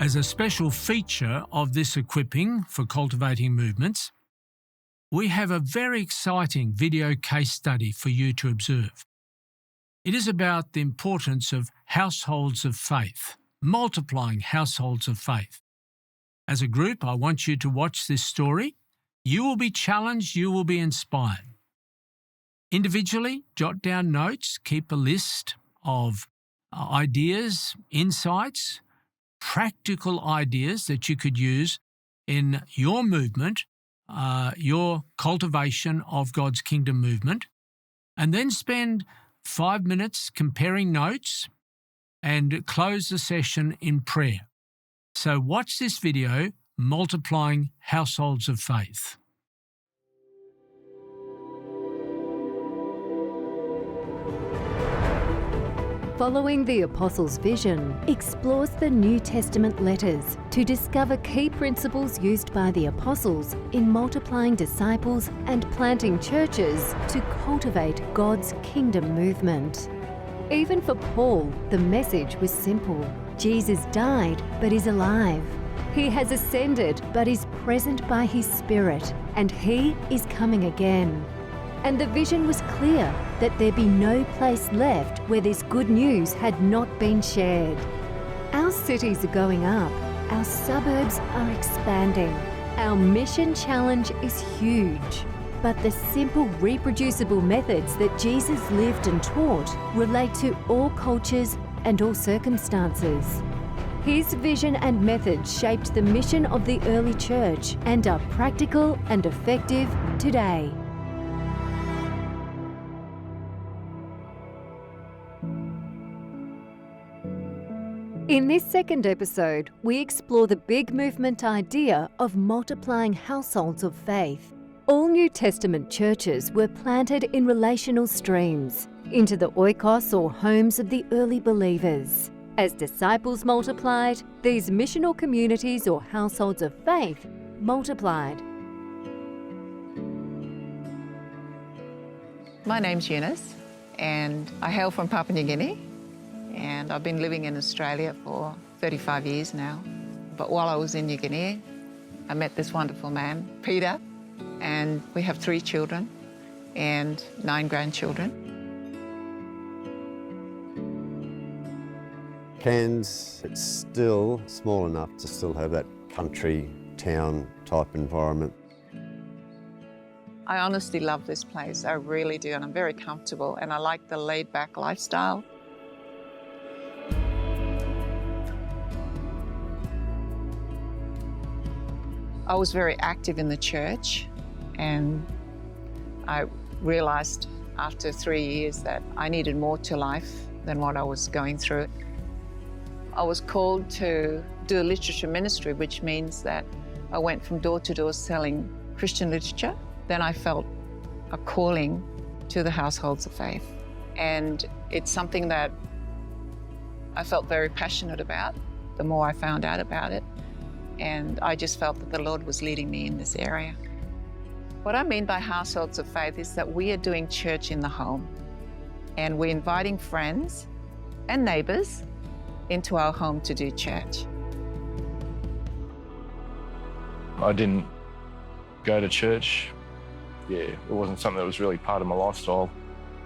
As a special feature of this equipping for cultivating movements, we have a very exciting video case study for you to observe. It is about the importance of households of faith, multiplying households of faith. As a group, I want you to watch this story. You will be challenged, you will be inspired. Individually, jot down notes, keep a list of ideas, insights, practical ideas that you could use in your movement, your cultivation of God's kingdom movement, and then spend 5 minutes comparing notes and close the session in prayer. So watch this video, Multiplying Households of Faith. Following the Apostles' vision explores the New Testament letters to discover key principles used by the Apostles in multiplying disciples and planting churches to cultivate God's kingdom movement. Even for Paul, the message was simple. Jesus died but is alive. He has ascended but is present by His Spirit, and He is coming again. And the vision was clear that there be no place left where this good news had not been shared. Our cities are going up, our suburbs are expanding, our mission challenge is huge. But the simple, reproducible methods that Jesus lived and taught relate to all cultures and all circumstances. His vision and methods shaped the mission of the early church and are practical and effective today. In this second episode, we explore the big movement idea of multiplying households of faith. All New Testament churches were planted in relational streams into the oikos or homes of the early believers. As disciples multiplied, these missional communities or households of faith multiplied. My name's Eunice, and I hail from Papua New Guinea. And I've been living in Australia for 35 years now. But while I was in New Guinea, I met this wonderful man, Peter, and we have 3 children and 9 grandchildren. Cairns, it's still small enough to still have that country town type environment. I honestly love this place, I really do, and I'm very comfortable, and I like the laid-back lifestyle. I was very active in the church, and I realized after 3 years that I needed more to life than what I was going through. I was called to do a literature ministry, which means that I went from door to door selling Christian literature. Then I felt a calling to the households of faith. And it's something that I felt very passionate about the more I found out about it. And I just felt that the Lord was leading me in this area. What I mean by households of faith is that we are doing church in the home, and we're inviting friends and neighbours into our home to do church. I didn't go to church. It wasn't something that was really part of my lifestyle.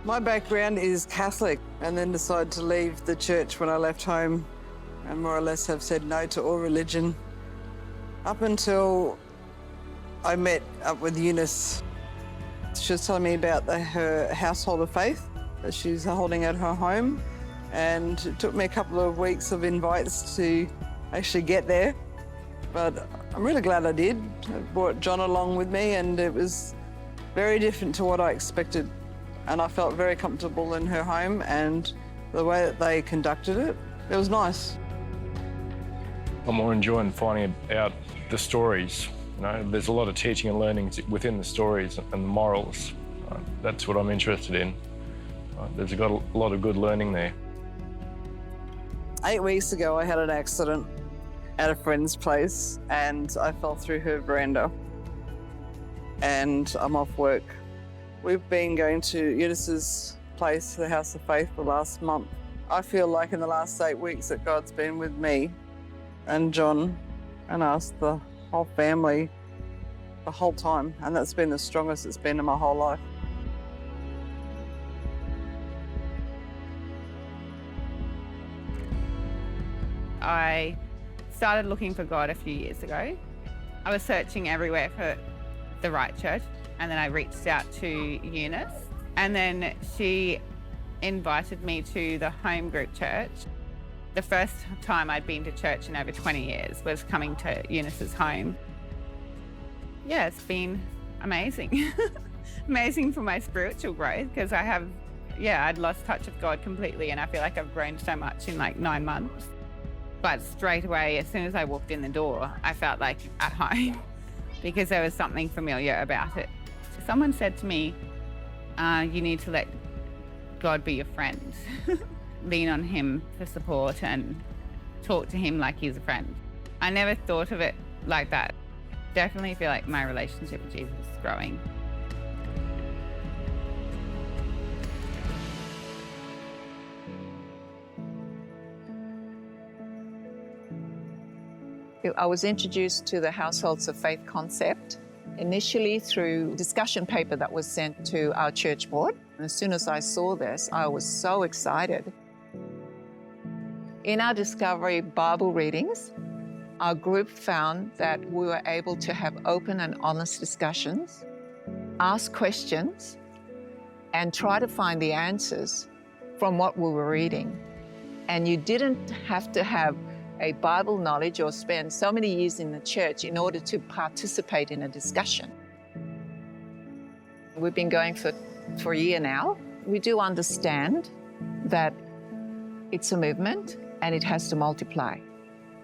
My background is Catholic, and then decided to leave the church when I left home, and more or less have said no to all religion. Up until I met up with Eunice. She was telling me about her household of faith that she's holding at her home, and it took me a couple of weeks of invites to actually get there, but I'm really glad I did. I brought John along with me, and it was very different to what I expected, and I felt very comfortable in her home, and the way that they conducted it, it was nice. I'm more enjoying finding out the stories. You know, there's a lot of teaching and learning within the stories and the morals. That's what I'm interested in. There's got a lot of good learning there. 8 weeks ago, I had an accident at a friend's place, and I fell through her veranda, and I'm off work. We've been going to Eunice's place, the House of Faith, the last month. I feel like in the last 8 weeks that God's been with me and John and us, the whole family, the whole time. And that's been the strongest it's been in my whole life. I started looking for God a few years ago. I was searching everywhere for the right church, and then I reached out to Eunice, and then she invited me to the home group church. The first time I'd been to church in over 20 years was coming to Eunice's home. Yeah, it's been amazing. Amazing for my spiritual growth, because I'd lost touch of God completely, and I feel like I've grown so much in like 9 months. But straight away, as soon as I walked in the door, I felt like at home because there was something familiar about it. Someone said to me, you need to let God be your friend. Lean on him for support and talk to him like he's a friend. I never thought of it like that. Definitely feel like my relationship with Jesus is growing. I was introduced to the Households of Faith concept initially through a discussion paper that was sent to our church board. And as soon as I saw this, I was so excited. In our Discovery Bible readings, our group found that we were able to have open and honest discussions, ask questions, and try to find the answers from what we were reading. And you didn't have to have a Bible knowledge or spend so many years in the church in order to participate in a discussion. We've been going for a year now. We do understand that it's a movement and it has to multiply.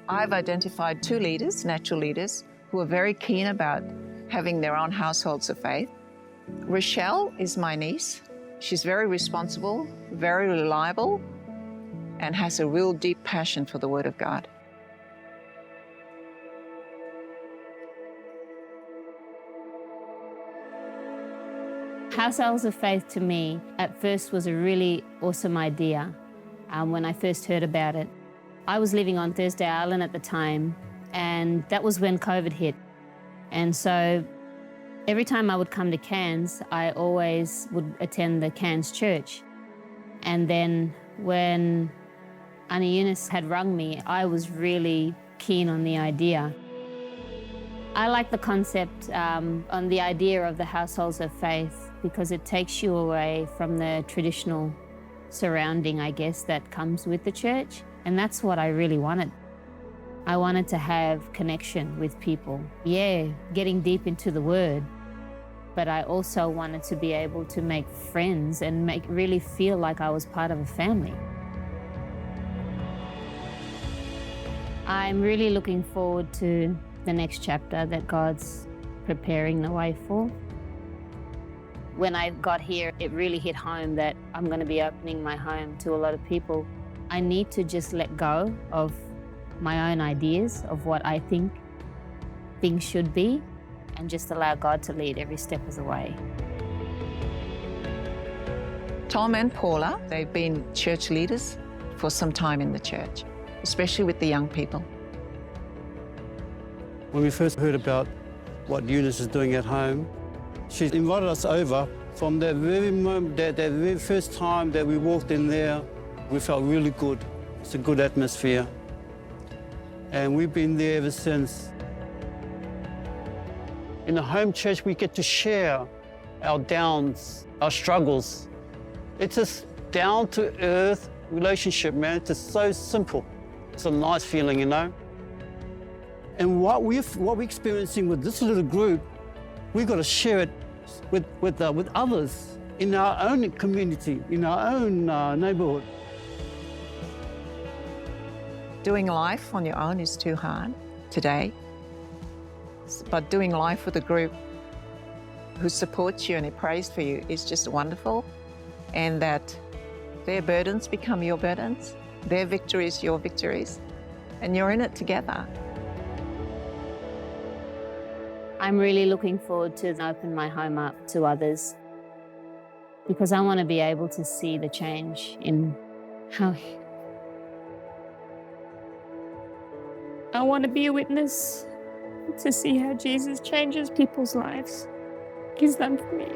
I've identified 2 leaders, natural leaders, who are very keen about having their own households of faith. Rochelle is my niece. She's very responsible, very reliable, and has a real deep passion for the Word of God. Households of Faith to me at first was a really awesome idea when I first heard about it. I was living on Thursday Island at the time, and that was when COVID hit. And so every time I would come to Cairns, I always would attend the Cairns church. And then when Anna Eunice had rung me, I was really keen on the idea. I like the concept on the idea of the Households of Faith because it takes you away from the traditional surrounding, I guess, that comes with the church. And that's what I really wanted. I wanted to have connection with people. Yeah, getting deep into the Word, but I also wanted to be able to make friends and really feel like I was part of a family. I'm really looking forward to the next chapter that God's preparing the way for. When I got here, it really hit home that I'm going to be opening my home to a lot of people. I need to just let go of my own ideas of what I think things should be and just allow God to lead every step of the way. Tom and Paula, they've been church leaders for some time in the church, especially with the young people. When we first heard about what Eunice is doing at home, she invited us over. From that very moment, that very first time that we walked in there, we felt really good. It's a good atmosphere. And we've been there ever since. In the home church, we get to share our downs, our struggles. It's just down-to-earth relationship, man. It's just so simple. It's a nice feeling, you know? And what we're experiencing with this little group, we've got to share it with others in our own community, in our own neighborhood. Doing life on your own is too hard today, but doing life with a group who supports you and who prays for you is just wonderful, and that their burdens become your burdens, their victories your victories, and you're in it together. I'm really looking forward to open my home up to others because I want to be able to see the change in how I want to be a witness to see how Jesus changes people's lives. He's done for me.